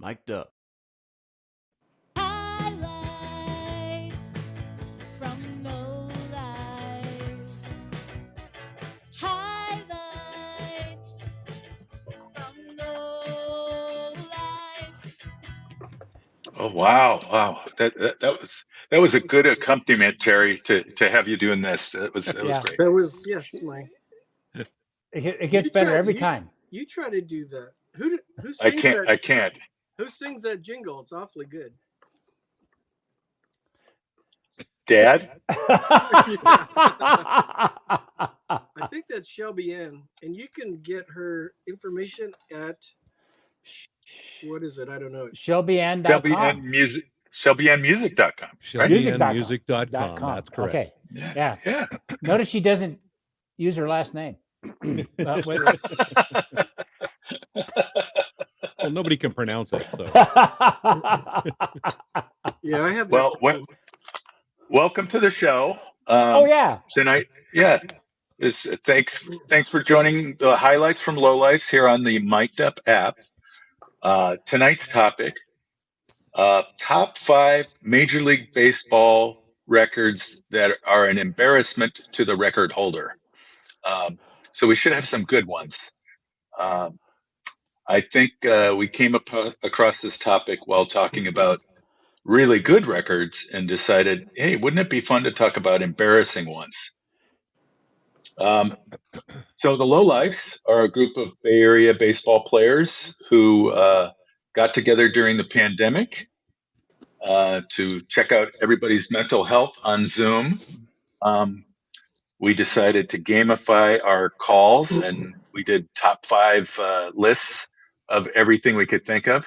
Mic'd up. Highlights from Lowlifes. Highlights from Lowlifes. Oh wow! That was a good accompaniment, Terry, to have you doing this. That was Yeah. great. That was my. It gets You better try- every you- time. You try to do that. Who I sings can't. that? I can't. Who sings that jingle? It's awfully good. Dad. I think that's Shelby Ann, and you can get her information at what is it? I don't know. ShelbyAnn.com. ShelbyAnnMusic.com. ShelbyAnnMusic.com. That's correct. Okay. Yeah. Notice she doesn't use her last name. Well, nobody can pronounce it. So. Yeah, I have. Well, welcome to the show. Yeah. Tonight. Yeah. Thanks for joining the highlights from Lowlifes here on the Mic'd Up app. Tonight's topic: top 5 Major League Baseball records that are an embarrassment to the record holder. So we should have some good ones. I think we came across this topic while talking about really good records and decided, hey, wouldn't it be fun to talk about embarrassing ones? So the Lowlifes are a group of Bay Area baseball players who got together during the pandemic to check out everybody's mental health on Zoom. We decided to gamify our calls, and we did top 5 lists of everything we could think of.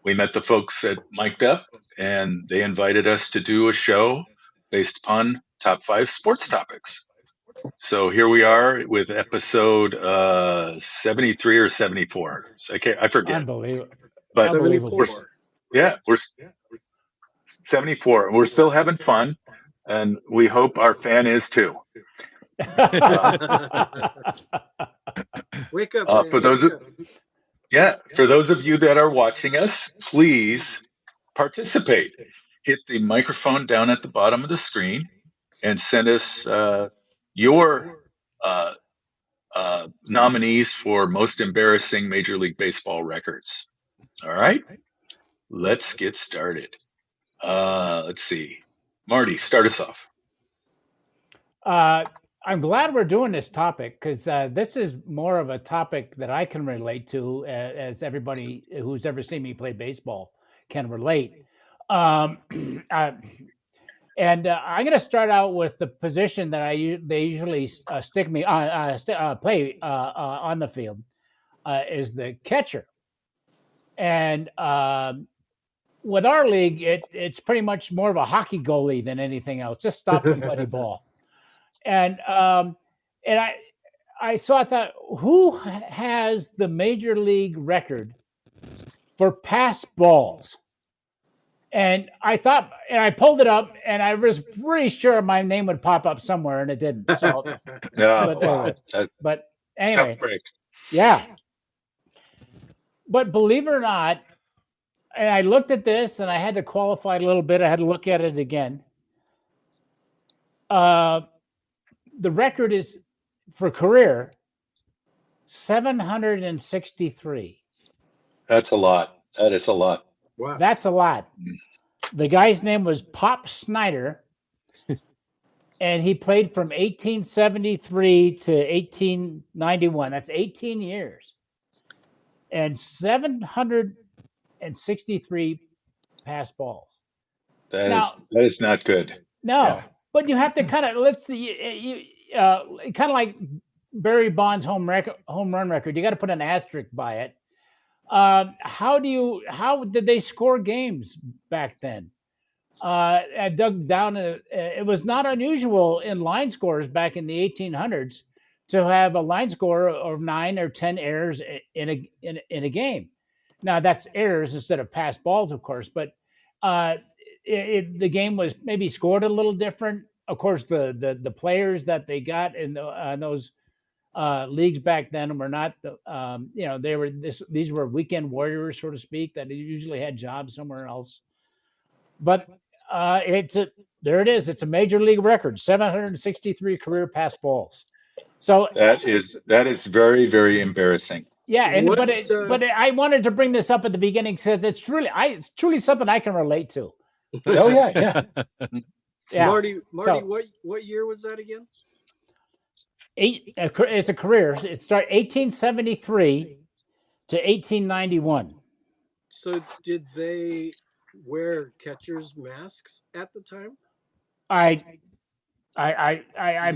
We met the folks at Mic'd Up, and they invited us to do a show based upon top 5 sports topics. So here we are with episode 73 or 74. I forget. Unbelievable. But 74. we're 74. We're still having fun, and we hope our fan is too. Wake up, for those of you that are watching us, please participate. Hit the microphone down at the bottom of the screen and send us your nominees for most embarrassing Major League Baseball records. All right, let's get started. Let's see. Marty, start us off. I'm glad we're doing this topic because this is more of a topic that I can relate to, as everybody who's ever seen me play baseball can relate. And I'm going to start out with the position that they usually stick me play on the field is the catcher. And with our league, it's pretty much more of a hockey goalie than anything else. Just stop somebody ball. And I thought, who has the major league record for pass balls? And I thought, and I pulled it up, and I was pretty sure my name would pop up somewhere, and it didn't. So, but anyway, yeah. But believe it or not, and I looked at this, and I had to qualify a little bit. I had to look at it again. The record is for career 763. That's a lot. That is a lot. Wow. That's a lot. The guy's name was Pop Snyder, and he played from 1873 to 1891. That's 18 years. And 763 pass balls. That is not good. No, Yeah. But you have to kind of kind of like Barry Bonds' home run record. You got to put an asterisk by it. How did they score games back then? I dug down. It was not unusual in line scores back in the 1800s to have a line score of 9 or 10 errors in a game. Now that's errors instead of pass balls, of course, but the game was maybe scored a little different. Of course, the players that they got in those leagues back then were not the they were these were weekend warriors, so to speak, that usually had jobs somewhere else. But there it is. It's a major league record, 763 career pass balls. So That is very, very embarrassing. yeah, and What? I wanted to bring this up at the beginning because it's truly something I can relate to. Oh yeah. Yeah, Marty, So- what year was that again? it's a career. It started 1873 to 1891. So did they wear catcher's masks at the time? I'm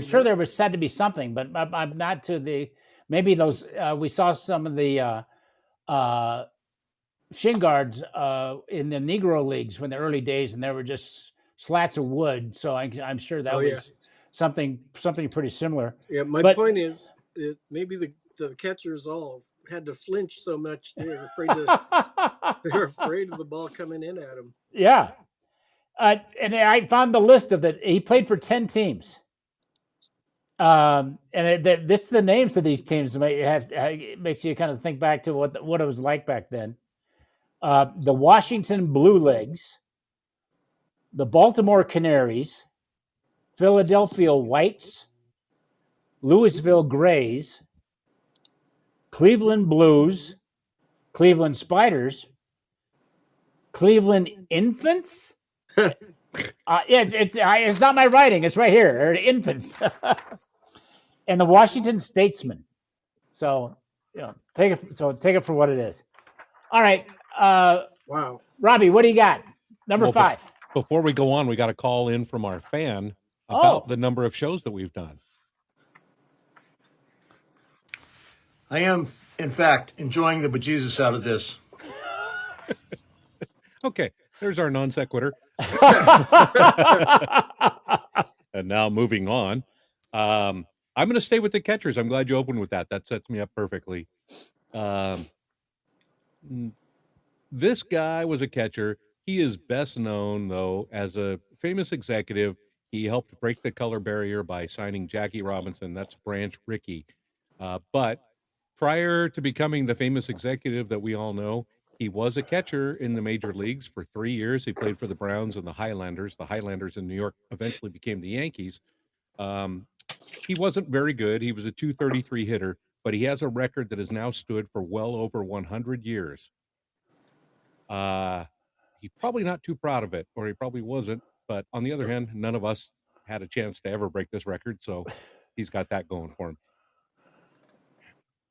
sure there was said to be something, but I'm not to the maybe those. We saw some of the shin guards in the Negro leagues when the early days, and there were just slats of wood. So I'm sure that was something pretty similar. Yeah, my point is, maybe the catchers all had to flinch so much they were afraid of the ball coming in at them. Yeah, and I found the list of that. He played for 10 teams. And this is the names of these teams. It makes you kind of think back to what it was like back then. The Washington Blue Legs, the Baltimore Canaries, Philadelphia Whites, Louisville Grays, Cleveland Blues, Cleveland Spiders, Cleveland Infants. It's not my writing. It's right here. Infants. And the Washington Statesman. So take it for what it is. All right. Wow. Robbie, what do you got? Number 5. Before we go on, we got a call in from our fan about the number of shows that we've done. I am, in fact, enjoying the bejesus out of this. Okay, there's our non sequitur. And now moving on. I'm going to stay with the catchers. I'm glad you opened with that. That sets me up perfectly. This guy was a catcher. He is best known, though, as a famous executive. He helped break the color barrier by signing Jackie Robinson. That's Branch Rickey. But prior to becoming the famous executive that we all know, he was a catcher in the major leagues for 3 years. He played for the Browns and the Highlanders. The Highlanders in New York eventually became the Yankees. He wasn't very good. He was a .233 hitter, but he has a record that has now stood for well over 100 years. He's probably not too proud of it, or he probably wasn't. But on the other hand, none of us had a chance to ever break this record, so he's got that going for him.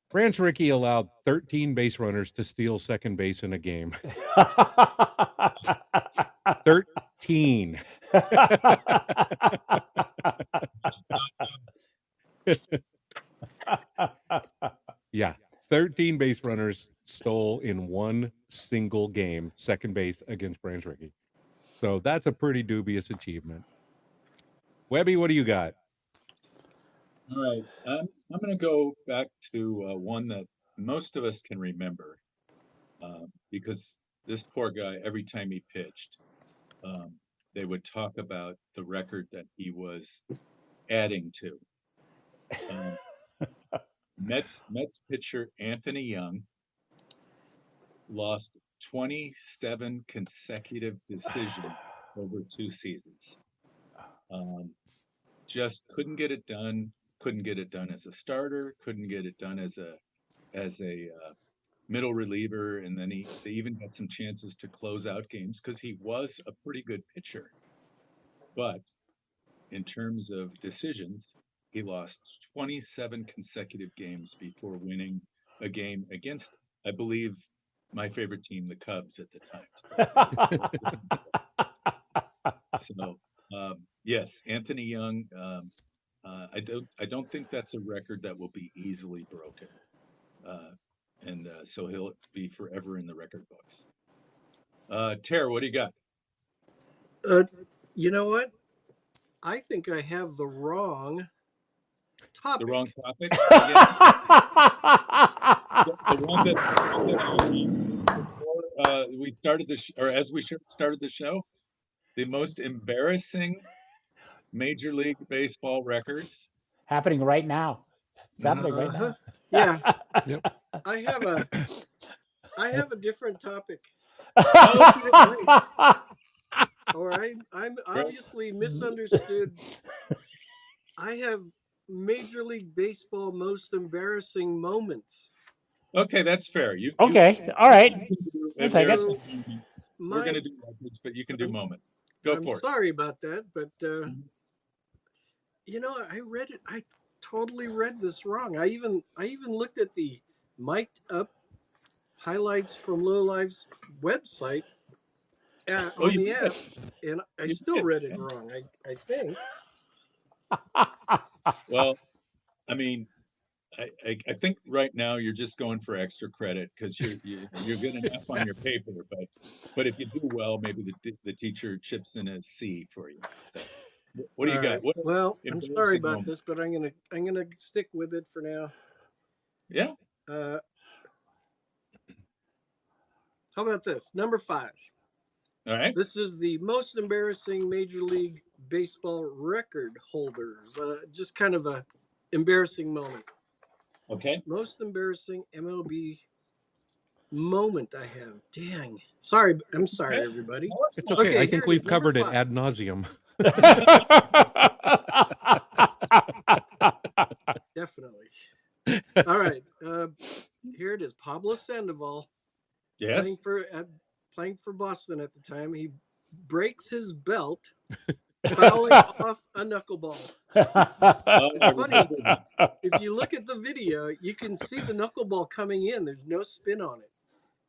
Branch Rickey allowed 13 base runners to steal second base in a game. 13. Yeah, 13 base runners stole in one single game, second base against Branch Rickey. So that's a pretty dubious achievement. Webby, what do you got? All right, I'm going to go back to one that most of us can remember, because this poor guy, every time he pitched, they would talk about the record that he was adding to. Mets pitcher Anthony Young lost 27 consecutive decisions over 2 seasons. Just couldn't get it done. Couldn't get it done as a starter. Couldn't get it done as a middle reliever, and then they even got some chances to close out games because he was a pretty good pitcher. But in terms of decisions, he lost 27 consecutive games before winning a game against, I believe, my favorite team, the Cubs at the time. So, yes, Anthony Young. I don't think that's a record that will be easily broken, and so he'll be forever in the record books. Tara, what do you got? You know what? I think I have the wrong topic. The wrong topic? The one that before we started as we started the show, the most embarrassing Major League Baseball records happening right now. It's happening right Uh-huh. now. Yeah, Yep. I have a different topic. Or I'm obviously misunderstood. I have Major League Baseball most embarrassing moments. Okay, that's fair. You Okay, all right. you can do We'll take it. embarrassing moments. We're My, going to do records, but you can do I'm, moments. Go I'm for it. sorry about that, but I read it. I totally read this wrong. I even looked at the mic'd up highlights from Lowlife's website Oh, on you the did. app, and I You still did. read it wrong. I think. Well, I mean, I think right now you're just going for extra credit because you're good enough on your paper, but if you do well, maybe the teacher chips in a C for you. So, what do you All got? right. What Well, I'm sorry embarrassing about moment? this, but I'm gonna stick with it for now. Yeah. Uh, how about this? Number 5. All right. This is the most embarrassing Major League Baseball record holders. Just kind of a embarrassing moment. Okay. Most embarrassing MLB moment I have. Dang. Sorry. I'm sorry, everybody. It's okay. I Here think it we've is. Number covered it 5. ad nauseum. Definitely. All right. Here it is. Pablo Sandoval Yes. playing for Boston at the time. He breaks his belt fouling off a knuckleball. Oh, I It's funny. remember that. If you look at the video, you can see the knuckleball coming in. There's no spin on it,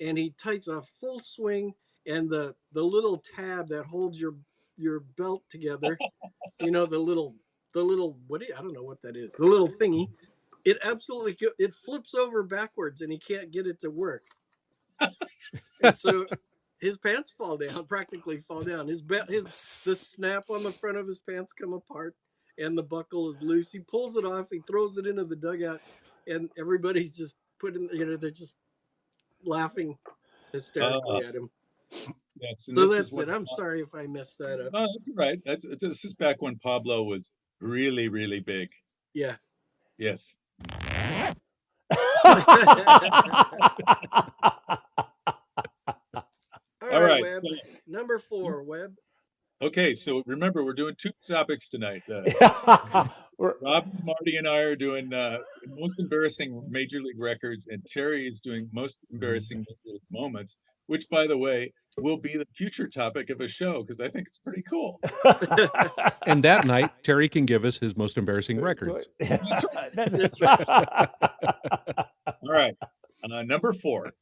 and he takes a full swing, and the little tab that holds your belt together, the little I don't know what that is. The little thingy. It absolutely it flips over backwards, and he can't get it to work. And so his pants practically fall down. The snap on the front of his pants come apart, and the buckle is loose. He pulls it off. He throws it into the dugout, and everybody's just they're just laughing hysterically at him. Yes, and So this is that's when. it. I'm sorry if I messed that up. Oh, that's all right. This is back when Pablo was really, really big. Yeah. Yes. All All right, right. Webb. Number 4, Webb. Okay, so remember we're doing 2 topics tonight. Rob, Marty, and I are doing most embarrassing major league records, and Terry is doing most embarrassing major league moments, which, by the way, will be the future topic of a show because I think it's pretty cool. And that night, Terry can give us his most embarrassing records. That's right. That's right. All right, number 4.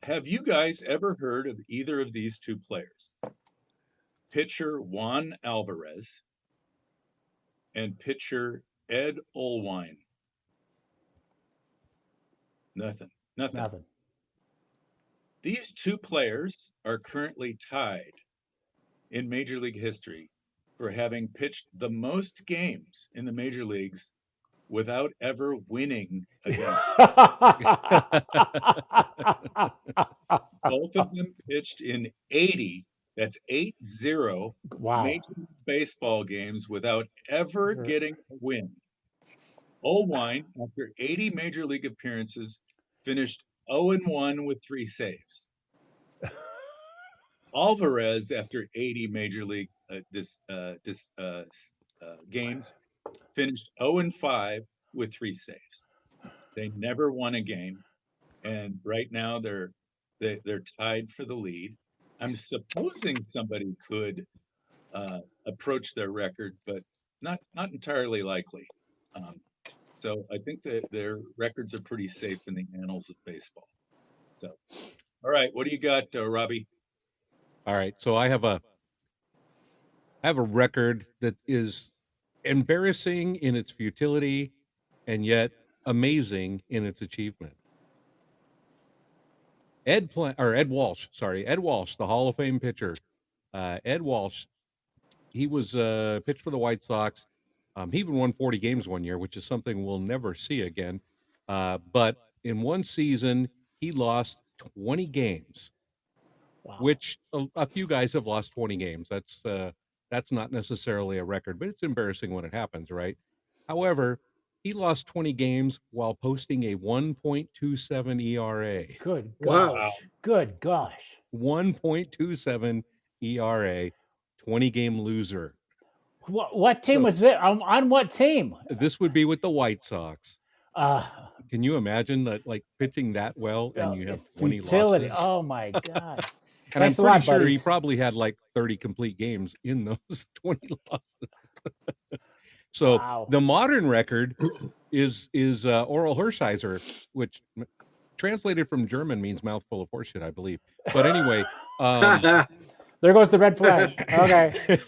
Have you guys ever heard of either of these 2 players? Pitcher Juan Alvarez and pitcher Ed Olwine. Nothing. Nothing. These 2 players are currently tied in Major League history for having pitched the most games in the major leagues without ever winning a game. Both of them pitched in 80, that's 80 Wow. Major League Baseball games without ever getting a win. Olwine, after 80 Major League appearances, finished 0-1 with 3 saves. Alvarez, after 80 Major League games, finished 0-5 with 3 saves. They never won a game, and right now they're tied for the lead. I'm supposing somebody could approach their record, but not entirely likely. So I think that their records are pretty safe in the annals of baseball. So, all right, what do you got, Robbie? All right, so I have a record that is embarrassing in its futility and yet amazing in its achievement. Ed Walsh, the Hall of Fame pitcher. Ed Walsh, he was pitched for the White Sox. He even won 40 games one year, which is something we'll never see again. But in one season, he lost 20 games, Wow. which a few guys have lost 20 games. That's not necessarily a record, but it's embarrassing when it happens, right? However, he lost 20 games while posting a 1.27 ERA. Good Wow. gosh. Good gosh. 1.27 ERA, 20 game loser. What team So- was it? On what team? This would be with the White Sox. Uh, Can you imagine that, like pitching that well and you have 20 futility. losses? Oh my God. And Thanks a I'm pretty lot, sure he buddies. probably had like 30 complete games in those 20 losses. So Wow. the modern record is Oral Hershiser, which translated from German means mouthful of horseshit, I believe. But anyway, There goes the red flag. Okay.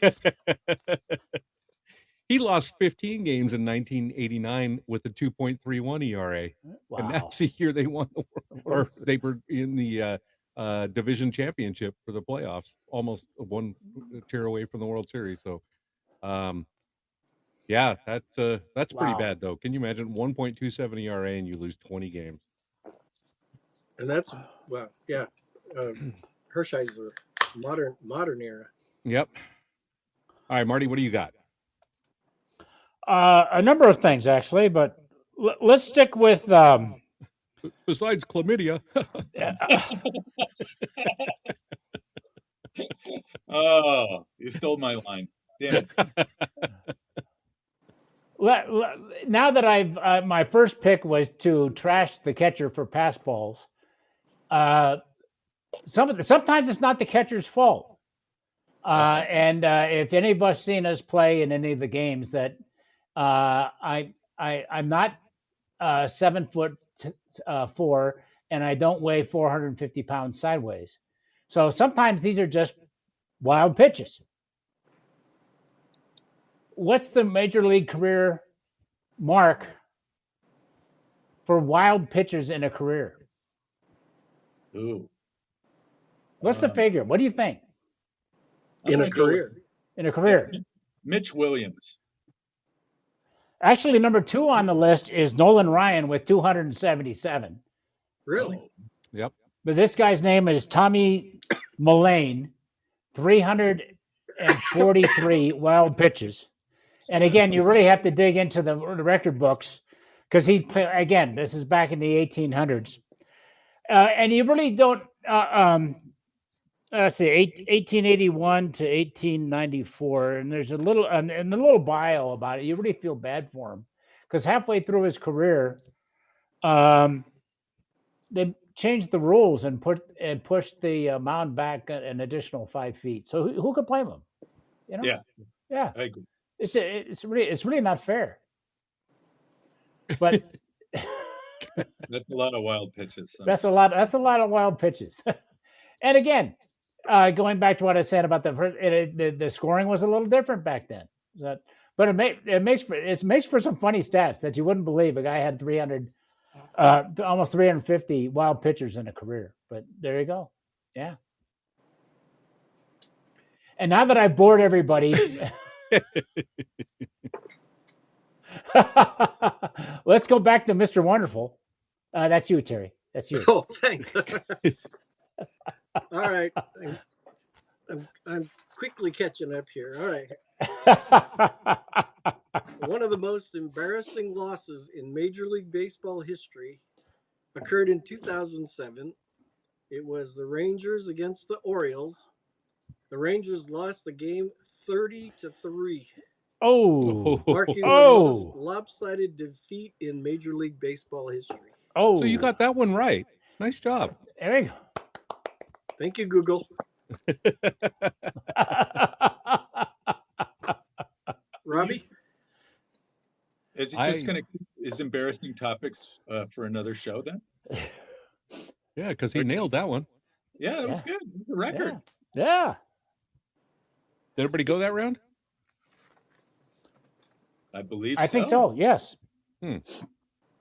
he lost 15 games in 1989 with a 2.31 ERA. Wow. And that's the year they won the or they were in the division championship for the playoffs, almost one tier away from the World Series. So, yeah, that's pretty Wow. bad though. Can you imagine 1.27 ERA and you lose 20 games? And that's wow. Yeah. Hershiser, modern era. Yep. All right, Marty, what do you got? A number of things actually, but let's stick with Besides chlamydia. Oh, you stole my line. Damn it. now that I've my first pick was to trash the catcher for pass balls. Sometimes it's not the catcher's fault. And if any of us seen us play in any of the games, that I'm not 7'4", and I don't weigh 450 pounds sideways. So sometimes these are just wild pitches. What's the major league career mark for wild pitchers in a career? Ooh. What's the figure? What do you think? I'm In a gonna go with career. In a career? Mitch Williams. Actually, number 2 on the list is Nolan Ryan with 277. Really? Oh, Yep. But this guy's name is Tommy Mullane, 343 wild pitches. And again, you really have to dig into the record books because again, this is back in the 1800s. And you really don't, let's see, 1881 to 1894. And there's a little, and a little bio about it. You really feel bad for him because halfway through his career, they changed the rules and pushed the mound back an additional 5 feet. So who could blame him? You know? Yeah. I agree. It's really not fair. But That's a lot of wild pitches. son. that's a lot of wild pitches. And again, going back to what I said about the scoring was a little different back then. But it makes for some funny stats that you wouldn't believe. A guy had 300, almost 350 wild pitchers in a career. But there you go. Yeah. And now that I've bored everybody, let's go back to Mr. Wonderful. That's you, Terry. That's you. Oh, thanks. All right. I'm quickly catching up here. All right. One of the most embarrassing losses in Major League Baseball history occurred in 2007. It was the Rangers against the Orioles. The Rangers lost the game 30-3, Oh. marking the Oh. most lopsided defeat in Major League Baseball history. Oh. So you got that one right. Nice job. There you Thank you, Google. go. Robbie? Is it just is embarrassing topics for another show then? Yeah, because he nailed that one. Yeah, that was good. It was a record. Yeah. Did everybody go that round? I believe I think so. Yes.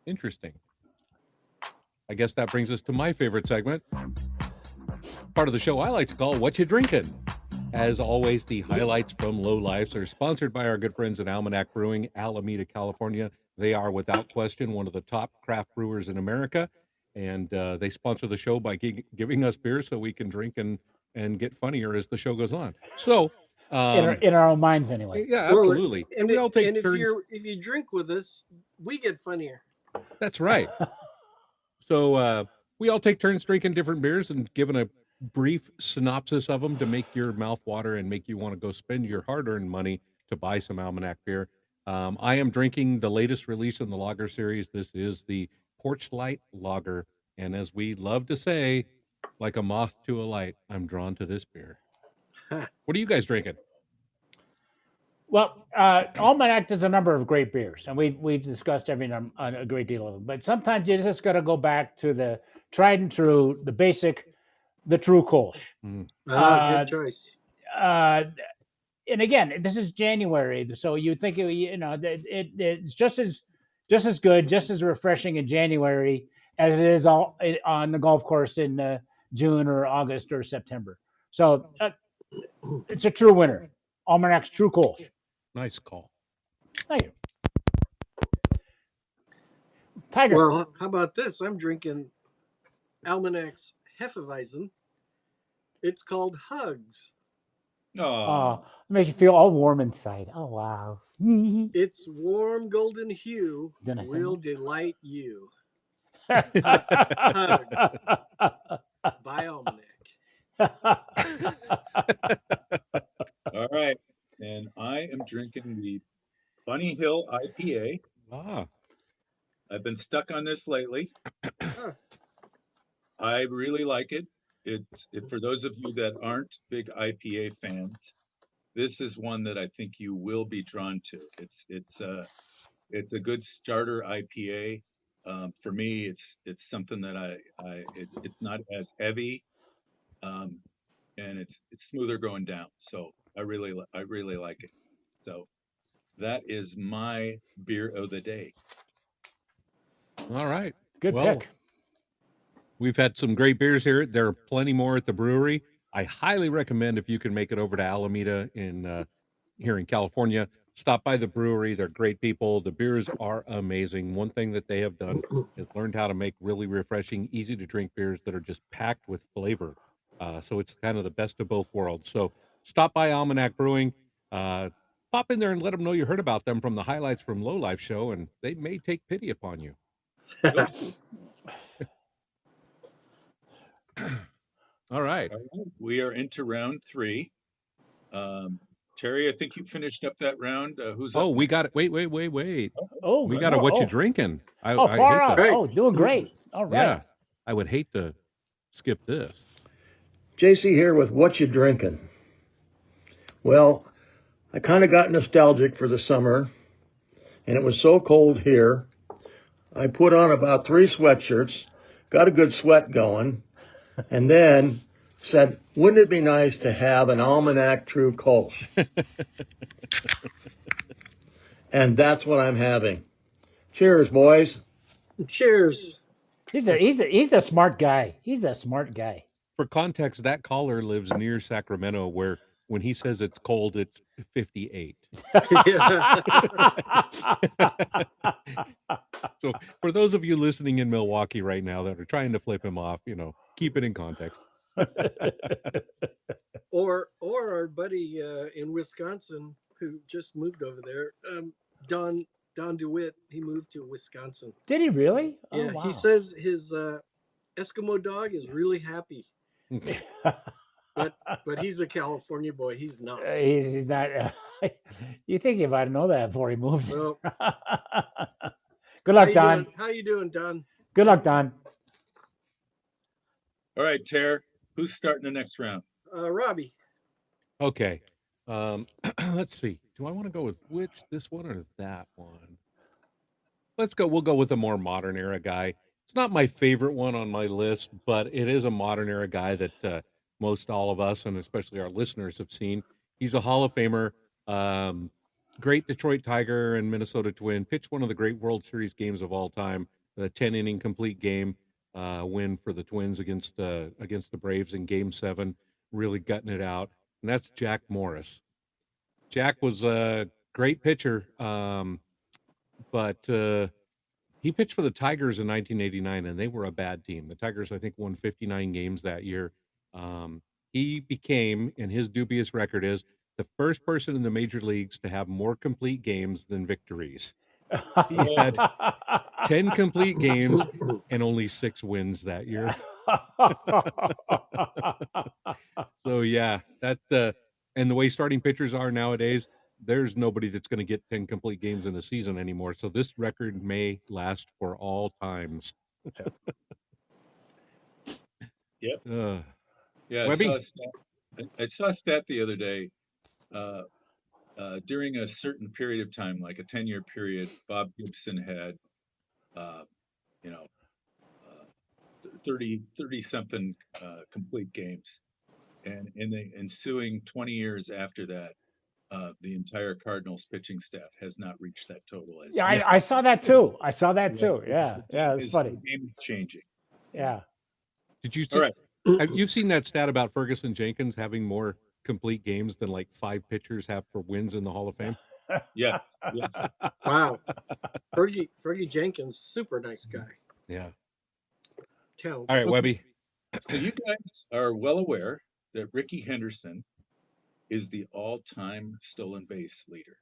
Interesting. I guess that brings us to my favorite segment. Part of the show I like to call What You Drinking. As always, the highlights from Lowlifes are sponsored by our good friends at Almanac Brewing, Alameda, California. They are, without question, one of the top craft brewers in America. And they sponsor the show by giving us beer so we can drink and get funnier as the show goes on. So in our own minds anyway. Yeah, Well, absolutely. and we all take if turns. if you drink with us, we get funnier. That's right. So we all take turns drinking different beers and giving a brief synopsis of them to make your mouth water and make you want to go spend your hard-earned money to buy some Almanac beer. I am drinking the latest release in the lager series. This is the Porch Light Lager, and as we love to say, like a moth to a light, I'm drawn to this beer. What are you guys drinking? Well, Almanac does a number of great beers, and we've discussed a great deal of them. But sometimes you just got to go back to the tried and true, the basic, the true Kolsch. Good choice. And again, this is January, so you think it's just as good, just as refreshing in January as it is on the golf course in June or August or September. So it's a true winner. Almanac's True Kolsch. Nice call. Thank you. Tiger. Well, how about this? I'm drinking Almanac's Hefeweizen. It's called Hugs. Oh, make you feel all warm inside. Oh, wow. Its warm golden hue Didn't I say will that? delight you. Hugs by Almanac. All right. And I am drinking the Bunny Hill IPA. I've been stuck on this lately. I really like it. For those of you that aren't big IPA fans, this is one that I think you will be drawn to. It's a good starter IPA. For me, it's something that it's not as heavy, and it's smoother going down. So I really like it. So that is my beer of the day. All right. Good pick. We've had some great beers here. There are plenty more at the brewery. I highly recommend if you can make it over to Alameda here in California, stop by the brewery. They're great people. The beers are amazing. One thing that they have done is learned how to make really refreshing, easy to drink beers that are just packed with flavor. So it's kind of the best of both worlds. So stop by Almanac Brewing. Pop in there and let them know you heard about them from the highlights from Lowlife show, and they may take pity upon you. All right. We are into round 3. Terry, I think you finished up that round. Who's up? Oh, we got it. Wait. Oh, we got a what you drinking? I far hate out. to, Oh, doing great. All right. Yeah, I would hate to skip this. JC here with What You Drinking. Well, I kind of got nostalgic for the summer, and it was so cold here. I put on about 3 sweatshirts, got a good sweat going, and then said, wouldn't it be nice to have an Almanac True Kolsch? And that's what I'm having. Cheers, boys. Cheers. He's a smart guy. He's a smart guy. For context, that caller lives near Sacramento, where when he says it's cold, it's 58. So for those of you listening in Milwaukee right now that are trying to flip him off, keep it in context. Or our buddy in Wisconsin who just moved over there, Don DeWitt. He moved to Wisconsin. Did he really? Yeah, oh, wow. He says his Eskimo dog is really happy. but he's a California boy. He's not. He's not. You think you might know that before he moved? Well, good luck, Don. How you doing, Don? Good luck, Don. All right, Ter, who's starting the next round? Robbie. Okay. Let's see. Do I want to go with this one or that one? We'll go with a more modern era guy. It's not my favorite one on my list, but it is a modern era guy that most all of us, and especially our listeners, have seen. He's a Hall of Famer, great Detroit Tiger and Minnesota Twin, pitched one of the great World Series games of all time, the 10-inning complete game win for the Twins against the Braves in Game 7, really gutting it out. And that's Jack Morris. Jack was a great pitcher, but he pitched for the Tigers in 1989, and they were a bad team. The Tigers, I think, won 59 games that year. He became, and his dubious record is, the first person in the major leagues to have more complete games than victories. He had 10 complete games and only 6 wins that year. So yeah, that and the way starting pitchers are nowadays, there's nobody that's going to get 10 complete games in a season anymore. So this record may last for all times. Yep. Uh, Yeah, Webby? I saw a stat the other day. During a certain period of time, like a 10-year period, Bob Gibson had, you know, 30 something complete games. And in the ensuing 20 years after that, the entire Cardinals pitching staff has not reached that total as Yeah, yet. I saw that too. I saw that Yeah, too. Yeah, yeah, it's the funny. game is changing. Yeah. Did you All see? right. You've seen that stat about Ferguson Jenkins having more complete games than like 5 pitchers have for wins in the Hall of Fame? Yes. Yes. Wow. Fergie Jenkins, super nice guy. Yeah. Talented. All right, Webby. So you guys are well aware that Ricky Henderson is the all-time stolen base leader.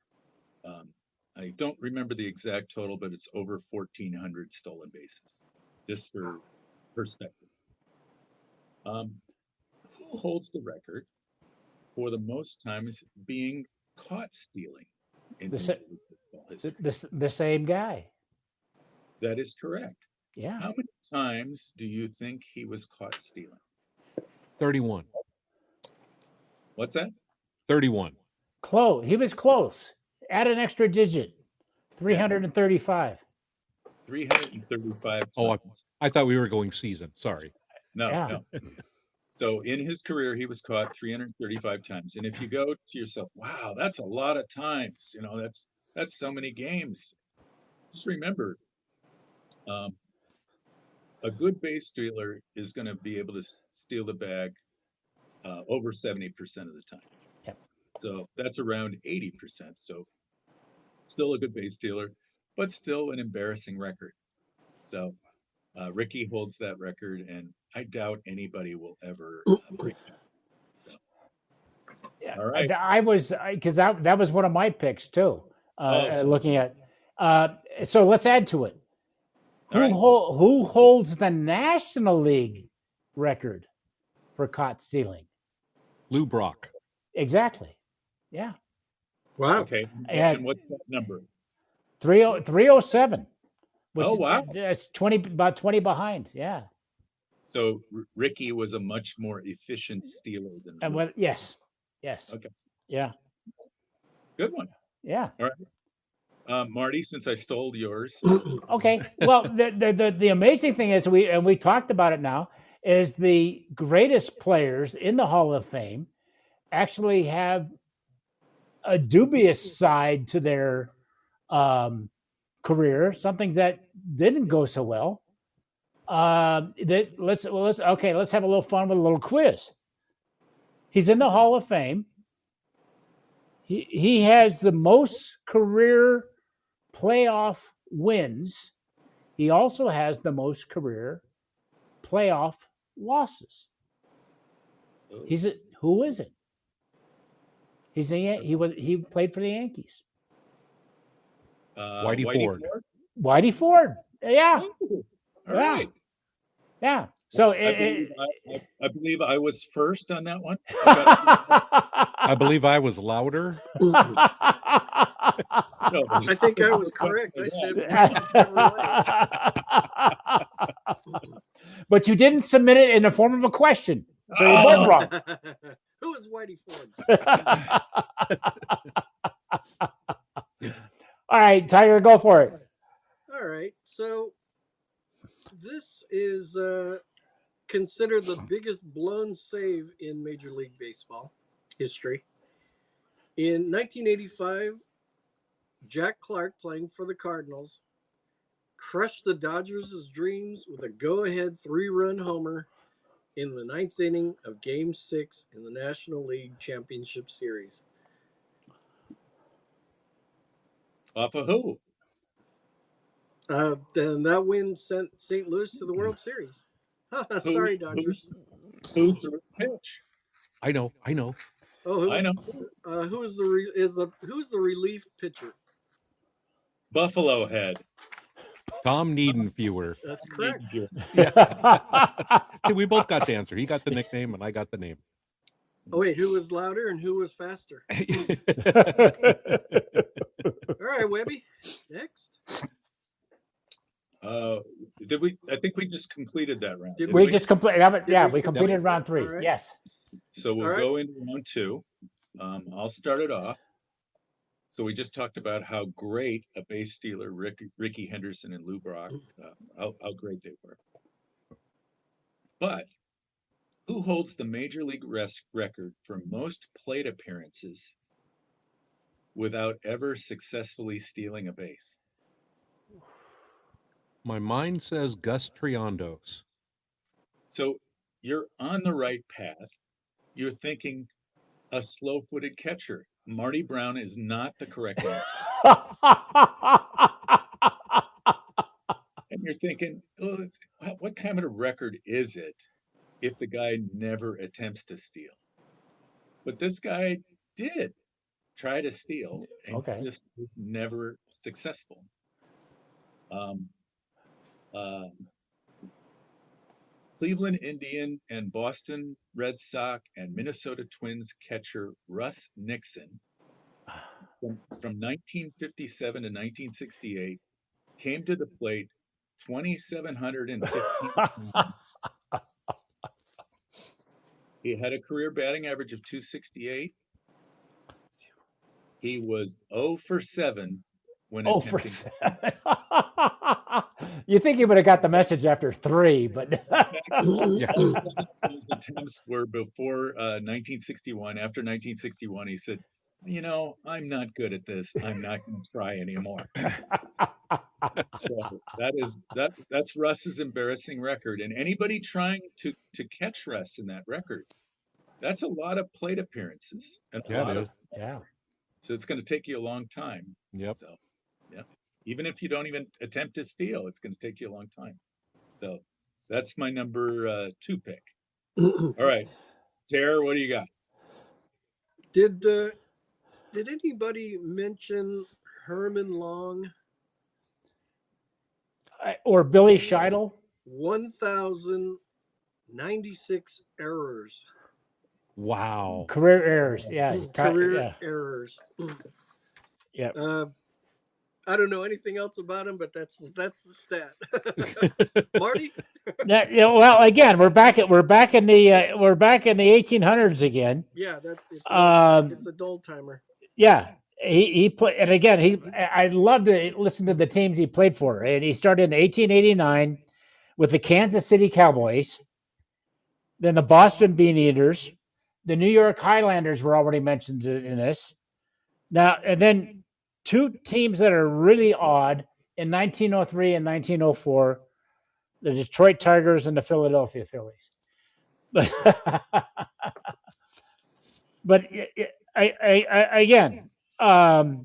I don't remember the exact total, but it's over 1,400 stolen bases, just for perspective. Who holds the record for the most times being caught stealing in The sa- Major League Baseball history? The same guy. That is correct. Yeah. How many times do you think he was caught stealing? 31. What's that? 31. Close. He was close. Add an extra digit. 335. 335 Oh, times. I thought we were going season. Sorry. No, Yeah. no. So in his career, he was caught 335 times. And if you go to yourself, wow, that's a lot of times. You know, that's so many games. Just remember, a good base stealer is going to be able to steal the bag over 70% of the time. Yep. So that's around 80%. So still a good base stealer, but still an embarrassing record. So Ricky holds that record, and I doubt anybody will ever break that. So, Yeah. all right. I was because that was one of my picks too. So- Looking at. So let's add to it. All right. Who holds the National League record for caught stealing? Lou Brock. Exactly. Yeah. Wow. Okay. And- And what's that number? 307. Which Oh, wow. That's about 20 behind. Yeah. So Ricky was a much more efficient stealer than And Lou. yes. Okay. Yeah. Good one. Yeah. Marty, since I stole yours, Okay. Well, the amazing thing is we talked about it now is the greatest players in the Hall of Fame actually have a dubious side to their career, something that didn't go so well. Let's have a little fun with a little quiz. He's in the Hall of Fame. He has the most career playoff wins. He also has the most career playoff losses. Who is it? He played for the Yankees. Whitey Ford. Whitey Ford. Yeah. Ooh, all Yeah. right. Yeah. So I believe I was first on that one. I believe I was louder. No, I think I was correct. I said Chevrolet. But you didn't submit it in the form of a question. So you're both wrong. Who is Whitey Ford? All right, Tiger, go for it. All right. So this is considered the biggest blown save in Major League Baseball history. In 1985, Jack Clark, playing for the Cardinals, crushed the Dodgers' dreams with a go-ahead 3-run homer in the 9th inning of Game 6 in the National League Championship Series. off of who? Then that win sent St. Louis to the World Series. Sorry, Dodgers. Who threw the pitch? I know. Oh, I know. who's the relief pitcher? Buffalo Head. Tom Niedenfewer. That's correct. Yeah. See, we both got the answer. He got the nickname, and I got the name. Oh wait, who was louder and who was faster? All right, Webby. Next. Did we? I think we just completed that round. Did didn't we we? just completed. Did Yeah, we we completed complete round that? 3. All right. Yes. So we'll All right. go into round 2. I'll start it off. So we just talked about how great a base stealer Ricky Henderson and Lou Brock, how great they were. But who holds the major league record for most plate appearances without ever successfully stealing a base? My mind says Gus Triondos. So you're on the right path. You're thinking a slow-footed catcher. Marty Brown is not the correct answer. And you're thinking, oh, what kind of a record is it if the guy never attempts to steal? But this guy did try to steal and Okay. just was never successful. Cleveland Indian and Boston Red Sox and Minnesota Twins catcher Russ Nixon from 1957 to 1968 came to the plate 2,715 times. He had a career batting average of 268. He was 0 for 7 when Oh, for attempting. 7. You think he would have got the message after 3, but Yeah. His attempts were before 1961. After 1961, he said, I'm not good at this. I'm not going to try anymore. So that's Russ's embarrassing record. And anybody trying to catch Russ in that record, that's a lot of plate appearances and a Yeah, lot it of. is. yeah. So it's going to take you a long time. Yep. So, yeah, even if you don't even attempt to steal, it's going to take you a long time. So that's my number 2 pick. All right, Tara, what do you got? Did anybody mention Herman Long? Or Billy Scheidel? 1,096 errors. Wow. Career errors. Yeah. Career errors. Yeah. I don't know anything else about him, but that's the stat. Marty? Well, again, we're back in the 1800s again. Yeah, it's a dull timer. Yeah, he played, and again, I love to listen to the teams he played for. And he started in 1889 with the Kansas City Cowboys, then the Boston Bean Eaters, the New York Highlanders were already mentioned in this. Now, and then 2 teams that are really odd in 1903 and 1904, the Detroit Tigers and the Philadelphia Phillies. But again, how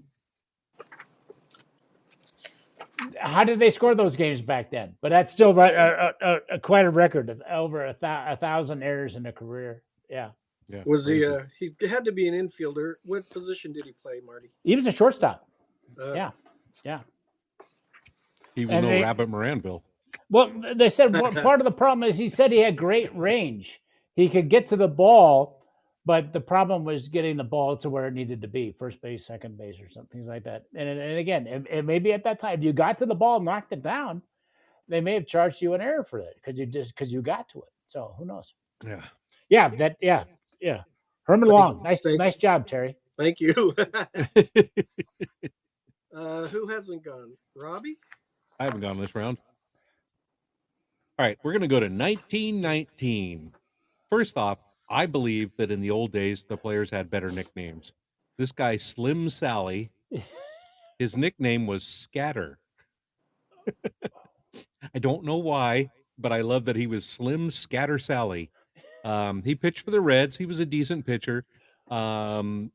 did they score those games back then? But that's still quite a record of over 1,000 errors in a career. Yeah. Yeah. Was crazy. he had to be an infielder. What position did he play, Marty? He was a shortstop. Yeah. He was no Rabbit Moranville. Well, they said part of the problem is he said he had great range. He could get to the ball, but the problem was getting the ball to where it needed to be, first base, second base, or something like that. And again, it maybe at that time, if you got to the ball, knocked it down, they may have charged you an error for that because you got to it. So who knows? Yeah. Yeah. Herman Long, nice job, Terry. Thank you. Who hasn't gone? Robbie? I haven't gone this round. All right, we're going to go to 1919. First off, I believe that in the old days, the players had better nicknames. This guy, Slim Sally, his nickname was Scatter. I don't know why, but I love that he was Slim Scatter Sally. He pitched for the Reds. He was a decent pitcher. In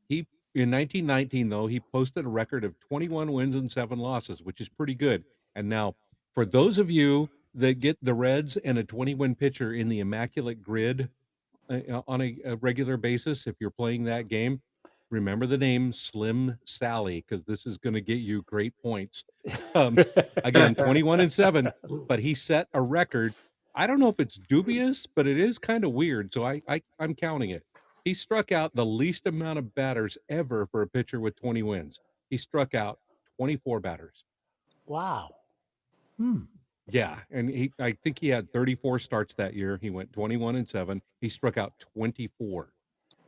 1919, though, he posted a record of 21 wins and 7 losses, which is pretty good. And now, for those of you that get the Reds and a 20-win pitcher in the immaculate grid, on a regular basis, if you're playing that game, remember the name Slim Sally, because this is going to get you great points. Again, 21-7, but he set a record. I don't know if it's dubious, but it is kind of weird. So I'm counting it. He struck out the least amount of batters ever for a pitcher with 20 wins. He struck out 24 batters. Wow. Hmm. Yeah, and I think he had 34 starts that year. He went 21-7. He struck out 24.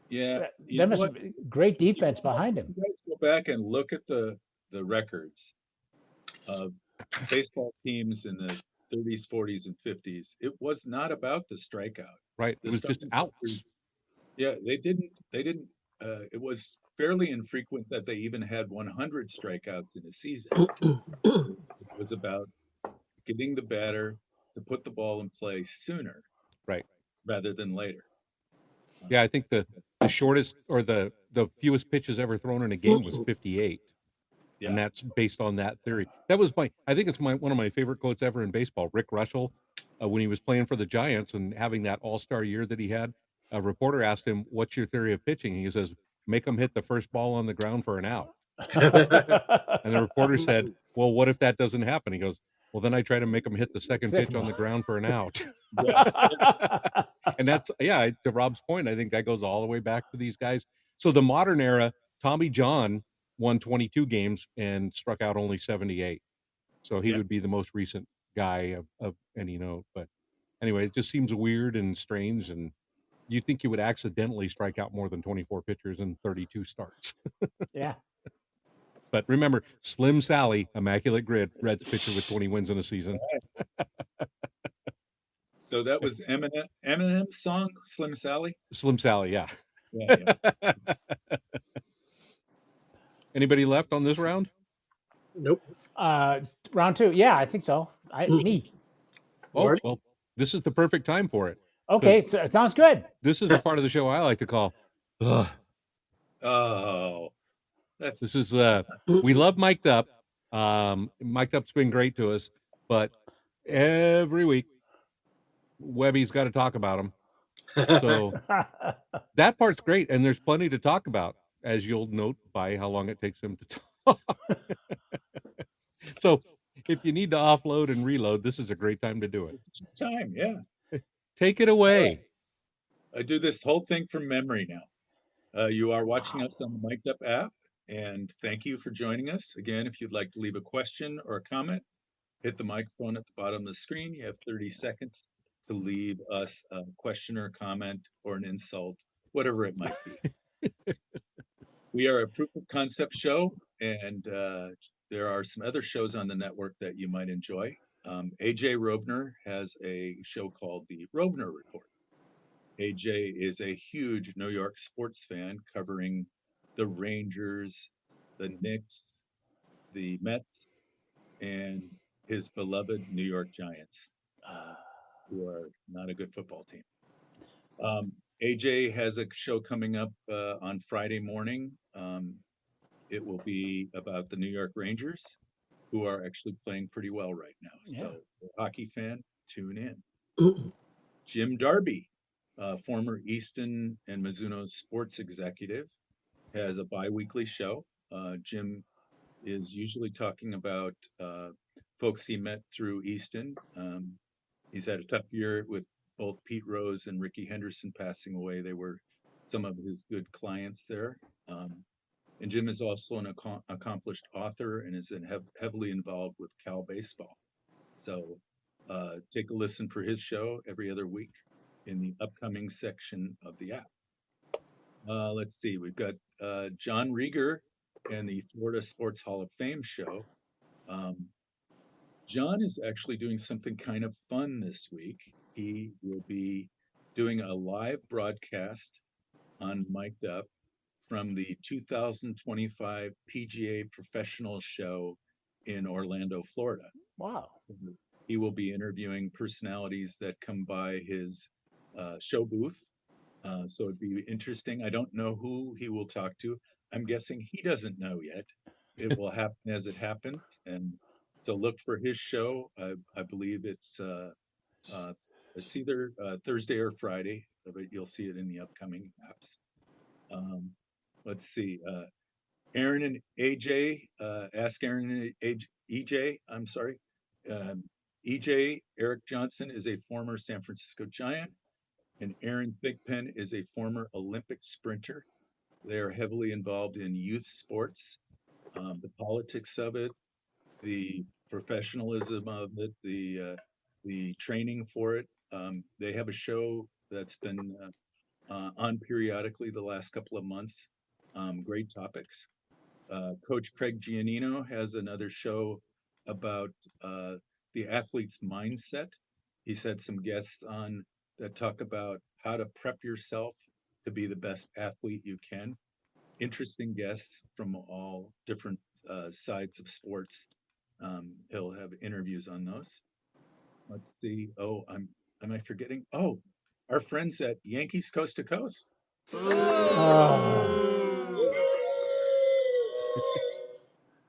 Yeah, you There know must what? be great defense behind him. You guys go back and look at the records of baseball teams in the 30s, 40s, and 50s. It was not about the strikeout. Right. It The was just starting pitchers, outs. yeah, they didn't. It was fairly infrequent that they even had 100 strikeouts in a season. It was about getting the batter to put the ball in play sooner Right. rather than later. Yeah, I think the shortest or the fewest pitches ever thrown in a game was 58. And Yeah, that's based on that theory. That was I think it's one of my favorite quotes ever in baseball. Rick Russell, when he was playing for the Giants and having that all-star year that he had, a reporter asked him, "What's your theory of pitching?" He says, "Make them hit the first ball on the ground for an out." And the reporter said, "Well, what if that doesn't happen?" He goes, "Well, then I try to make them hit the second pitch on the ground for an out." yes, And that's, yeah, to Rob's point, I think that goes all the way back to these guys. So the modern era, Tommy John won 22 games and struck out only 78. So he yeah. would be the most recent guy of any note. But anyway, it just seems weird and strange. And you'd think you would accidentally strike out more than 24 pitchers in 32 starts. Yeah. But remember, Slim Sally, immaculate grid, Reds pitcher with 20 wins in a season. So that was Eminem's song, Slim Sally. Slim Sally, yeah. Yeah, yeah. Anybody left on this round? Nope. Round two. Yeah, I think so. Me. Oh, Marty? well, this is the perfect time for it. Okay, so it sounds good. This is the part of the show I like to call, ugh. Oh, that's This is, we love Mic'd Up. Mic'd Up's been great to us, but every week, Webby's got to talk about him. So that part's great, and there's plenty to talk about, as you'll note by how long it takes him to talk. So if you need to offload and reload, this is a great time to do it. time. Yeah. Take it away. I do this whole thing from memory now. You are watching us on the Mic'd Up app, and thank you for joining us. Again, if you'd like to leave a question or a comment, hit the microphone at the bottom of the screen. You have 30 seconds to leave us a question or comment or an insult, whatever it might be. We are a proof of concept show, and there are some other shows on the network that you might enjoy. AJ Rovner has a show called The Rovner Report. AJ is a huge New York sports fan covering the Rangers, the Knicks, the Mets, and his beloved New York Giants, who are not a good football team. AJ has a show coming up on Friday morning. It will be about the New York Rangers, who are actually playing pretty well right now. Yeah. So, if you're a hockey fan, tune in. Jim Darby, former Easton and Mizuno sports executive, has a bi-weekly show. Jim is usually talking about folks he met through Easton. He's had a tough year with both Pete Rose and Ricky Henderson passing away. They were some of his good clients there. And Jim is also an accomplished author and is heavily involved with Cal Baseball. So take a listen for his show every other week in the upcoming section of the app. Let's see, we've got John Rieger and the Florida Sports Hall of Fame show. John is actually doing something kind of fun this week. He will be doing a live broadcast on Mic'd Up from the 2025 PGA Professional Show in Orlando, Florida. Wow. So he will be interviewing personalities that come by his show booth. So it'd be interesting. I don't know who he will talk to. I'm guessing he doesn't know yet. It will happen as it happens. And so look for his show. I believe it's either Thursday or Friday. but you'll see it in the upcoming apps. Let's see. Aaron and AJ, ask Aaron and EJ, I'm sorry. EJ, Eric Johnson is a former San Francisco Giant, and Aaron Thigpen is a former Olympic sprinter. They are heavily involved in youth sports, the politics of it, the professionalism of it, the training for it. They have a show that's been on periodically the last couple of months. Great topics. Coach Craig Giannino has another show about the athlete's mindset. He's had some guests on that talk about how to prep yourself to be the best athlete you can. Interesting guests from all different sides of sports. He'll have interviews on those. Let's see. Oh, am I forgetting? Oh, our friends at Yankees Coast to Coast.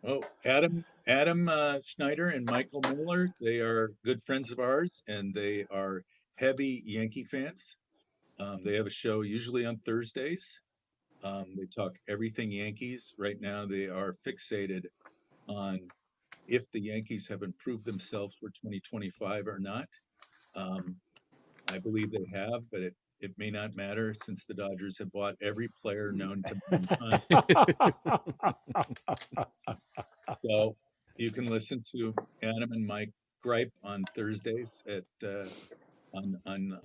Oh, Adam Schneider and Michael Miller, they are good friends of ours, and they are heavy Yankee fans. They have a show usually on Thursdays. They talk everything Yankees. Right now, they are fixated on if the Yankees have improved themselves for 2025 or not. I believe they have, but it may not matter since the Dodgers have bought every player known to mankind. So you can listen to Adam and Mike gripe on Thursdays at on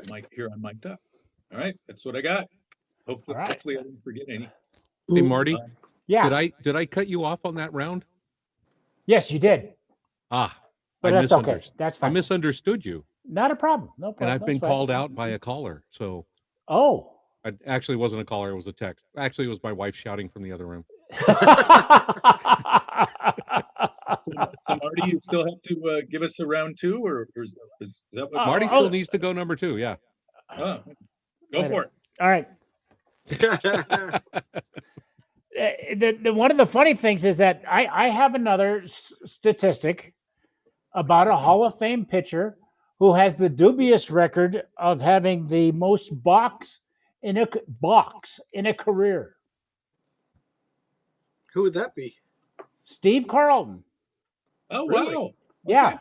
Mike here on Mic'd Up. All right, that's what I got. Hopefully, All right. hopefully I didn't forget any. Hey, Marty, Yeah. did I cut you off on that round? Yes, you did. Ah, But I that's okay. That's I fine. misunderstood you, Not a problem. No problem. and I've been That's fine. called out by a caller. So Oh. I actually wasn't a caller; it was a text. Actually, it was my wife shouting from the other room. So Marty, you still have to give us a round two, or is that what Marty still needs to go number 2. Yeah. Oh, go for it. All right. One of the funny things is that I have another statistic about a Hall of Fame pitcher who has the dubious record of having the most balks in a career. Who would that be? Steve Carlton. Oh, Really? wow. Yeah.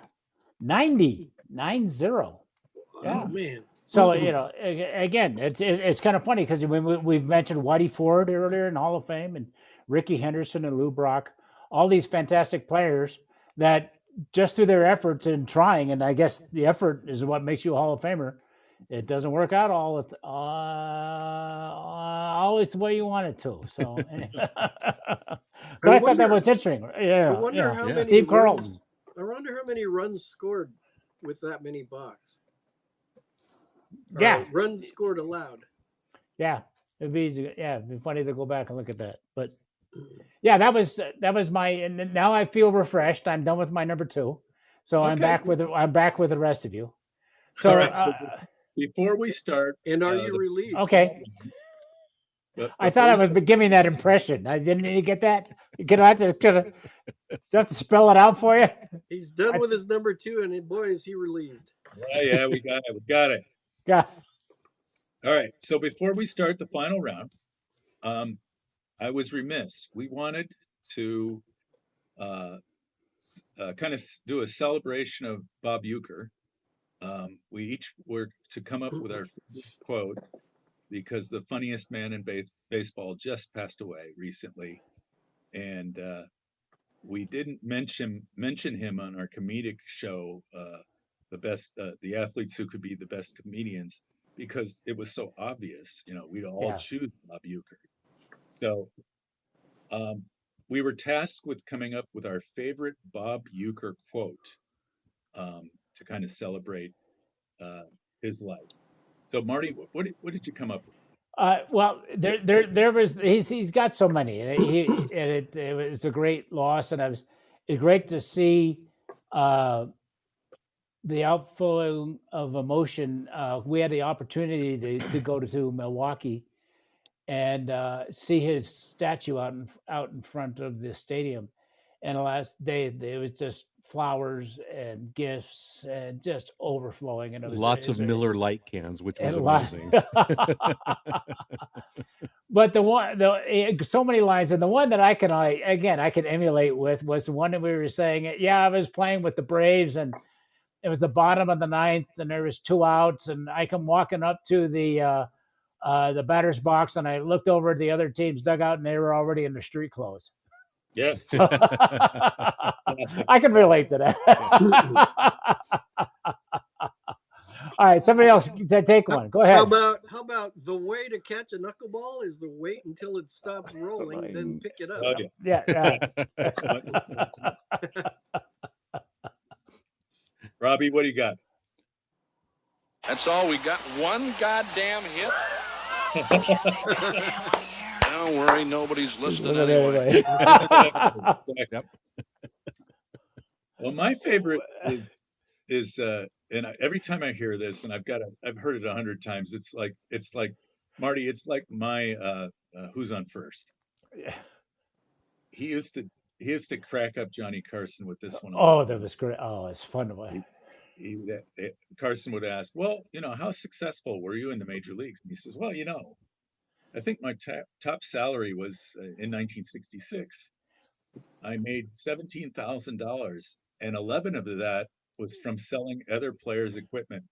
90. 90. Yeah. Oh man. So again, it's kind of funny because we've mentioned Whitey Ford earlier in Hall of Fame, and Ricky Henderson and Lou Brock, all these fantastic players that just through their efforts in trying, and I guess the effort is what makes you a Hall of Famer. It doesn't work out always the way you want it to. So, but I thought that was interesting. Yeah, I wonder how many Steve Carlton. runs. I wonder how many runs scored with that many balks. Yeah, runs scored allowed. Yeah, it'd be easy. Yeah, it'd be funny to go back and look at that. But yeah, that was my. And now I feel refreshed. I'm done with my number 2, so Okay. I'm back with the rest of you. So, All right, so before we start, And are you relieved? okay. I thought I was giving that impression. I didn't you get that. Do I have to spell it out for you? He's done with his number 2, and boy, is he relieved. Yeah, we got it. We got it. Yeah. All right. So before we start the final round, I was remiss. We wanted to kind of do a celebration of Bob Uecker. We each were to come up with our favorite quote because the funniest man in baseball just passed away recently, and we didn't mention him on our comedic show, the athletes who could be the best comedians, because it was so obvious. We'd all choose Bob Uecker. So we were tasked with coming up with our favorite Bob Uecker quote to kind of celebrate his life. So Marty, what did you come up with? Well, there was he's got so many, and it was a great loss, and it's great to see the outflow of emotion. We had the opportunity to go to Milwaukee and see his statue out in front of the stadium. And the last day, it was just flowers and gifts and just overflowing. And it was Lots of Miller Lite cans, which was and a lot. amazing. But so many lines, and the one that I can emulate with was the one that we were saying. Yeah, I was playing with the Braves, and it was the bottom of the ninth, and there was 2 outs, and I come walking up to the batter's box, and I looked over at the other team's dugout, and they were already in their street clothes. Yes. So I can relate to that. All right, somebody else take one. Go ahead. How about the way to catch a knuckleball is to wait until it stops rolling, then pick it up. Oh, yeah. Yeah. Robbie, what do you got? That's all. We got one goddamn hit. Don't worry, nobody's listening anyway. Yep. Well, my favorite is every time I hear this, and I've heard it 100 times. It's like Marty. It's like my Who's on First. Yeah. He used to crack up Johnny Carson with this one. Oh, that was great. Oh, it's fun to watch. Carson would ask, well, how successful were you in the major leagues? And he says, well, I think my top salary was in 1966. I made $17,000, and 11 of that was from selling other players' equipment.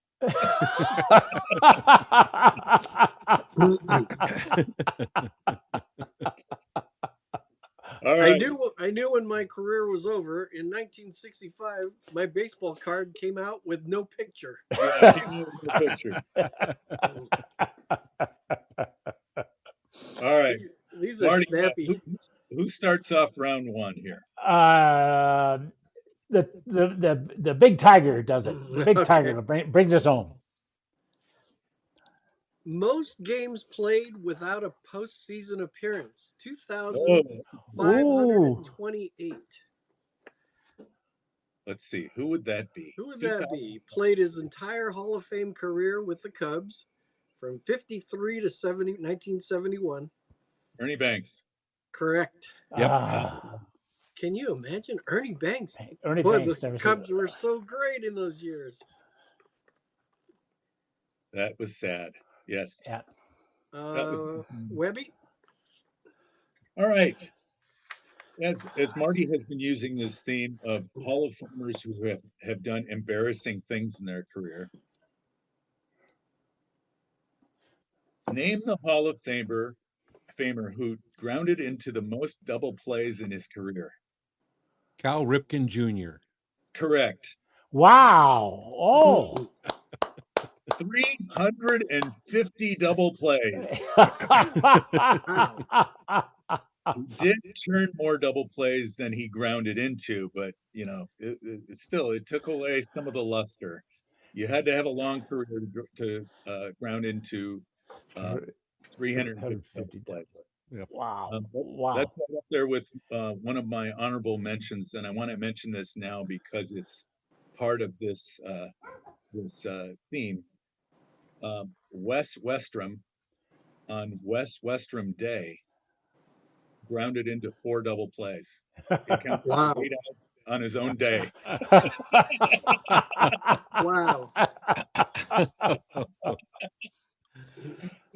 All right. I knew when my career was over in 1965. My baseball card came out with no picture. Yeah, came out with no picture. All right. These are Marty, snappy. who starts off round one here? The big tiger does it. The big tiger brings us home. Most games played without a postseason appearance. 2,528. Let's see. Who would that be? Who would that be? Played his entire Hall of Fame career with the Cubs from 53 to 1971. Ernie Banks. Correct. Yep. Can you imagine Ernie Banks? Banks. The Cubs were so great in those years. That was sad. Yes. Yeah. Webby? All right. As Marty has been using this theme of Hall of Famers who have done embarrassing things in their career, name the Hall of Famer who grounded into the most double plays in his career. Cal Ripken Jr. Correct. Wow. Oh. 350 double plays. He did turn more double plays than he grounded into, but it took away some of the luster. You had to have a long career to ground into 350 double plays. Yep. Wow. That's right up there with one of my honorable mentions, and I want to mention this now because it's part of this theme. Wes Westrum on Wes Westrum Day grounded into 4 double plays. He counted 8 out on his own day. Wow.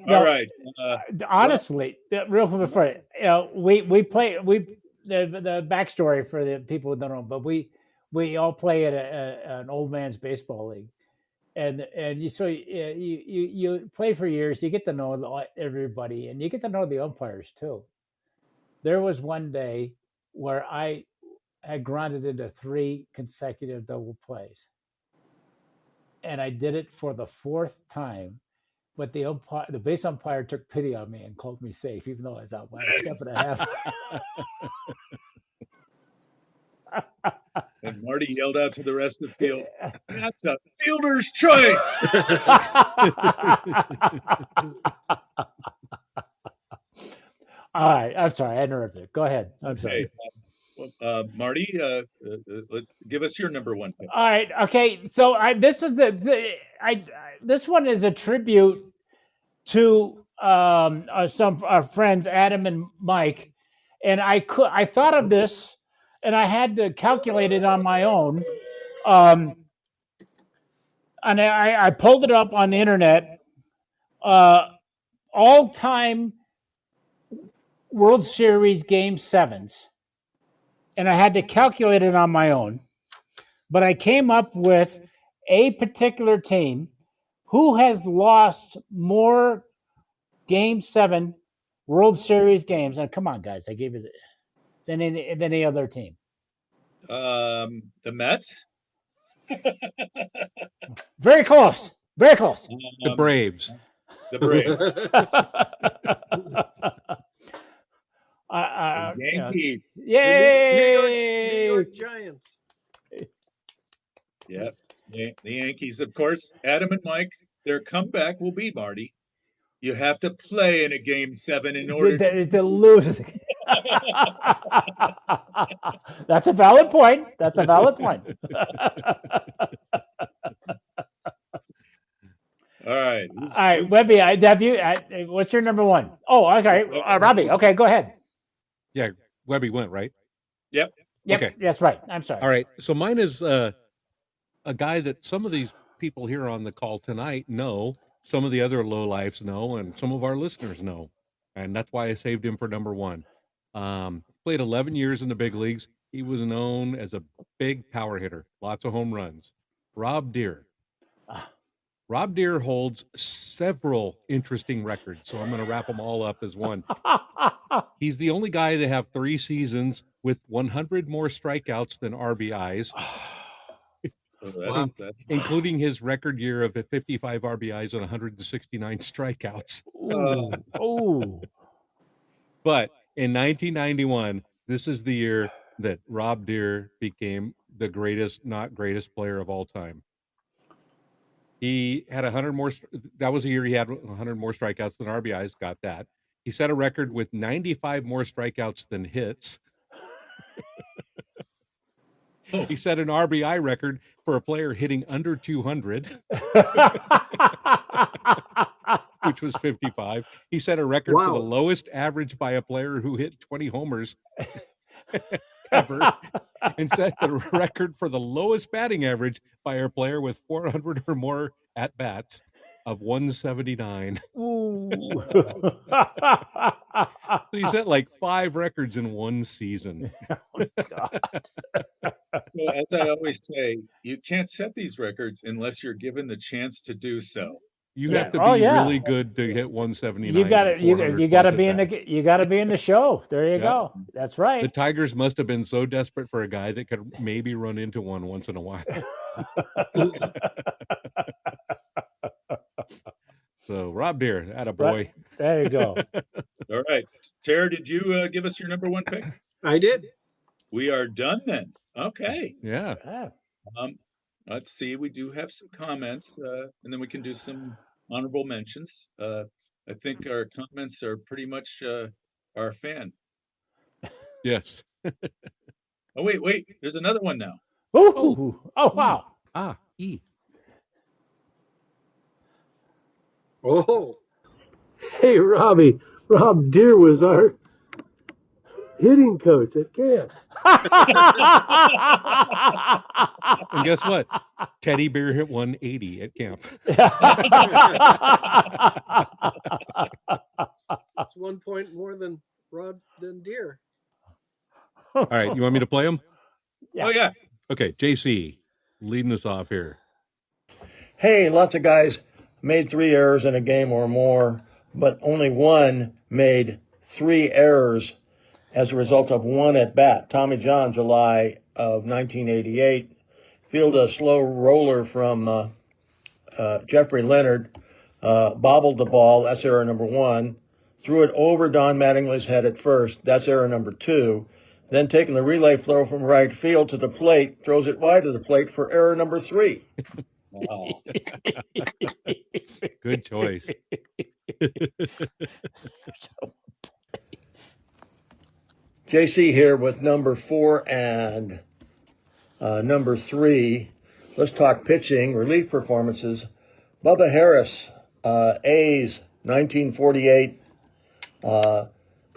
All right. Honestly, real quick before we play the backstory for the people who don't know, but we all play at an old man's baseball league, and you play for years. You get to know everybody, and you get to know the umpires too. There was one day where I had grounded into 3 consecutive double plays, and I did it for the 4th time. But the base umpire took pity on me and called me safe, even though I was out by a step and a half. And Marty yelled out to the rest of the field, "That's a fielder's choice." All right, I'm sorry, I interrupted. Go ahead. I'm sorry. Marty, let's give us your number 1 pick. All right. Okay. So this one is a tribute to some our friends Adam and Mike, and I thought of this and I had to calculate it on my own. And I pulled it up on the internet. All-time World Series Game 7s. And I had to calculate it on my own. But I came up with a particular team who has lost more Game 7 World Series games. And come on, guys, I gave you than any other team. The Mets. Very close. Very close. The Braves. The Braves. The Yankees. Yay! New York Giants. Yeah. The Yankees, of course. Adam and Mike, their comeback will be, Marty. You have to play in a Game 7 in order to lose. That's a valid point. That's a valid point. All right. All right, Webby, what's your number one? Oh, okay. Robbie, okay, go ahead. Yeah, Webby went, right? Yep. Yep, Okay. that's right. I'm sorry. All right. So mine is a guy that some of these people here on the call tonight know, some of the other lowlifes know, and some of our listeners know. And that's why I saved him for number one. Played 11 years in the big leagues. He was known as a big power hitter, lots of home runs. Rob Deere. Rob Deere holds several interesting records, so I'm going to wrap them all up as one. He's the only guy to have 3 seasons with 100 more strikeouts than RBIs, including his record year of 55 RBIs and 169 strikeouts. Oh. But in 1991, this is the year that Rob Deere became the greatest, not greatest player of all time. He had 100 more. That was the year he had 100 more strikeouts than RBIs. Got that. He set a record with 95 more strikeouts than hits. He set an RBI record for a player hitting under 200, which was 55. He set a record for the lowest average by a player who hit 20 homers ever, and set the record for the lowest batting average by a player with 400 or more at bats of 179. So he set like 5 records in one season. Oh, God. So as I always say, you can't set these records unless you're given the chance to do so. You have to be really good to hit 179. You got to you got to be in the show. There you go. That's right. The Tigers must have been so desperate for a guy that could maybe run into one once in a while. So Rob Deere, attaboy. There you go. All right. Tara, did you give us your number one pick? I did. We are done then. Okay. Yeah. Let's see. We do have some comments, and then we can do some honorable mentions. I think our comments are pretty much our fan. Yes. Oh, wait. There's another one now. Oh, wow. E. Oh. Hey, Robbie. Rob Deere was our hitting coach at camp. And guess what? Teddy Bear hit 180 at camp. That's 1 point more than Deere. All right, you want me to play them? Yeah. Oh, yeah. Okay, JC, leading us off here. Hey, lots of guys made 3 errors in a game or more, but only one made 3 errors as a result of 1 at bat. Tommy John, July of 1988, fielded a slow roller from Jeffrey Leonard, bobbled the ball. That's error number 1. Threw it over Don Mattingly's head at first. That's error number 2. Then taking the relay throw from right field to the plate, throws it wide of the plate for error number 3. Wow. Good choice. JC here with number 4 and number 3. Let's talk pitching, relief performances. Bubba Harris, A's, 1948,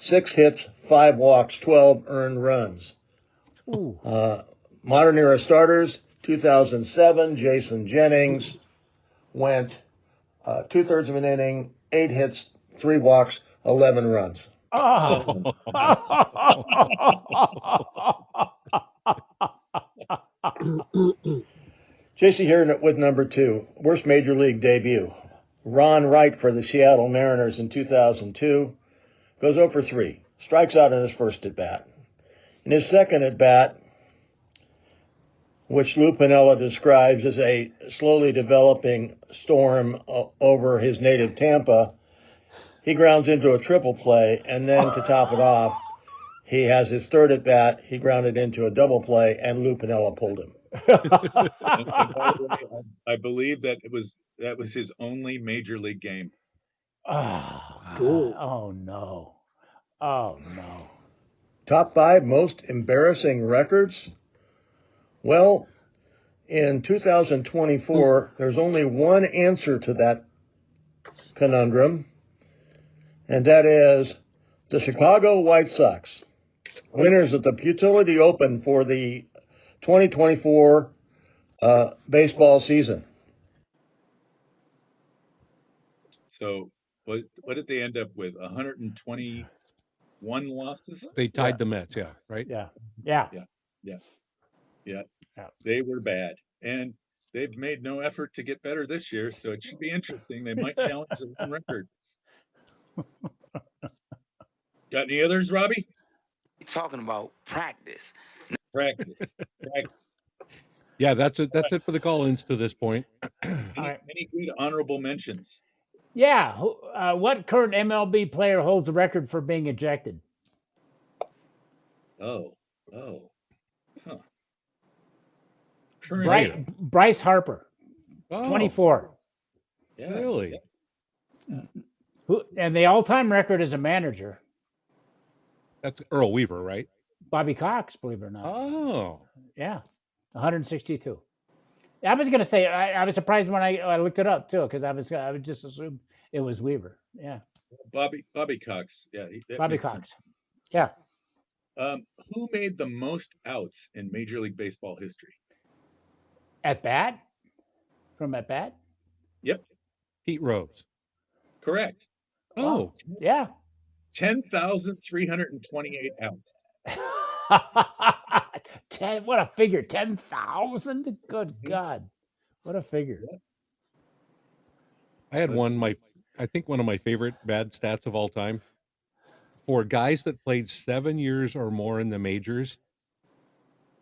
6 hits, 5 walks, 12 earned runs. Ooh. Modern era starters, 2007, Jason Jennings went 2/3 of an inning, 8 hits, 3 walks, 11 runs. Oh. JC here with number 2, worst major league debut. Ron Wright for the Seattle Mariners in 2002 goes 0 for 3, strikes out in his first at bat. In his second at bat, which Lou Piniella describes as a slowly developing storm over his native Tampa, he grounds into a triple play, and then to top it off, he has his third at bat. He grounded into a double play, and Lou Piniella pulled him. And by the way, I believe that was his only major league game. Oh, Cool. God. Oh, no. Oh, no. Top 5 most embarrassing records? Well, in 2024, there's only one answer to that conundrum, and that is the Chicago White Sox, winners of the Futility Open for the 2024 baseball season. So what did they end up with? 121 losses? They tied the Mets, right? Yeah. They were bad. And they've made no effort to get better this year, so it should be interesting. They might challenge the win record. Got any others, Robbie? Talking about practice. Practice. Yeah, that's it. That's it for the call-ins to this point. Any good honorable mentions? Yeah. What current MLB player holds the record for being ejected? Huh. Bryce Harper, 24. Yes. Really? And the all-time record as a manager, That's Earl Weaver, right? Bobby Cox, believe it or not. Oh. Yeah, 162. I was going to say, I was surprised when I looked it up, too, because I would just assume it was Weaver. Yeah. Bobby Cox. Yeah. Bobby Cox. Yeah. Who made the most outs in Major League Baseball history? At bat? From at bat? Yep. Pete Rose. Correct. Oh. Yeah. 10,328 outs. 10. What a figure. 10,000? Good God. What a figure. I had I think one of my favorite bad stats of all time. For guys that played 7 years or more in the majors,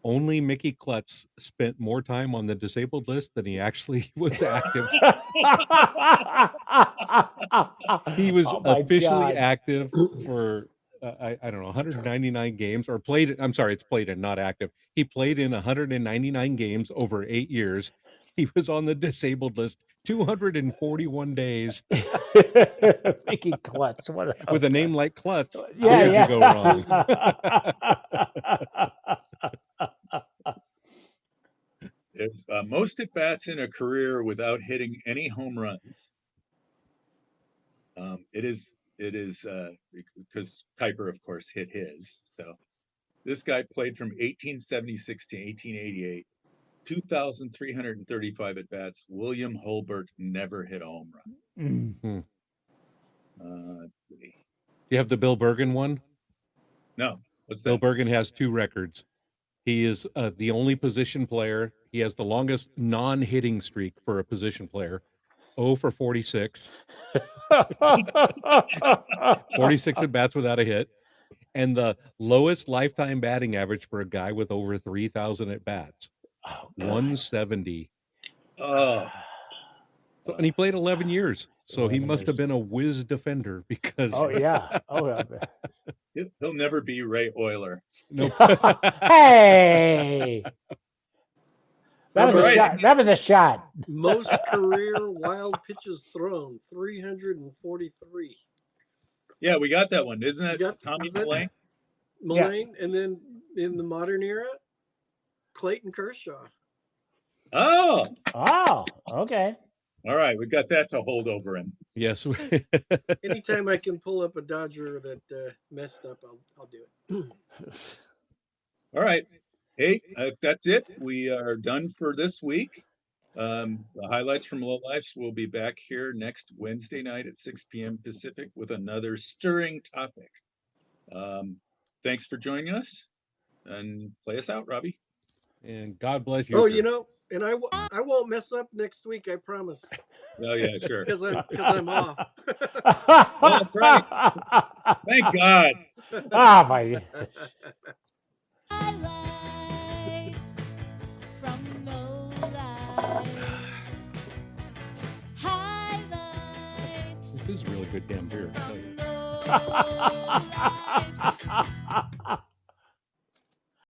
only Mickey Klutz spent more time on the disabled list than he actually was active. He was officially active for, I don't know, 199 games, or played, I'm sorry, it's played and not active. He played in 199 games over 8 years. He was on the disabled list 241 days. Mickey Klutz. With a name like Klutz, Yeah, where could you go wrong? It's most at bats in a career without hitting any home runs. It is because Kuiper, of course, hit his. So this guy played from 1876 to 1888, 2,335 at bats. William Holbert never hit a home run. Let's see. Do you have the Bill Bergen one? No. What's that? Bill Bergen has 2 records. He is the only position player. He has the longest non-hitting streak for a position player. 0 for 46. 46 at bats without a hit. And the lowest lifetime batting average for a guy with over 3,000 at bats. 170. Oh. So, and he played 11 years. So he must have been a whiz defender because. Oh, yeah. Oh, yeah. He'll never be Ray Euler. Nope. Hey. That was Right. a shot. That was a shot. Most career wild pitches thrown, 343. Yeah, we got that one. Isn't that Tommy is that Mullane? Mullane, and then in the modern era, Clayton Kershaw. Oh. Oh, okay. All right, we got that to hold over him. Yes. Anytime I can pull up a Dodger that messed up, I'll do it. All right. Hey, that's it. We are done for this week. The highlights from Lowlifes will be back here next Wednesday night at 6 p.m. Pacific with another stirring topic. Thanks for joining us, and play us out, Robbie. And God bless Oh, you. you know, and I won't mess up next week. I promise, Oh yeah, sure. because I'm off. Oh, that's right. Thank God. Ah, my. Highlights from Lowlifes. Highlights This is really good damn beer. I'll tell you. from Lowlifes.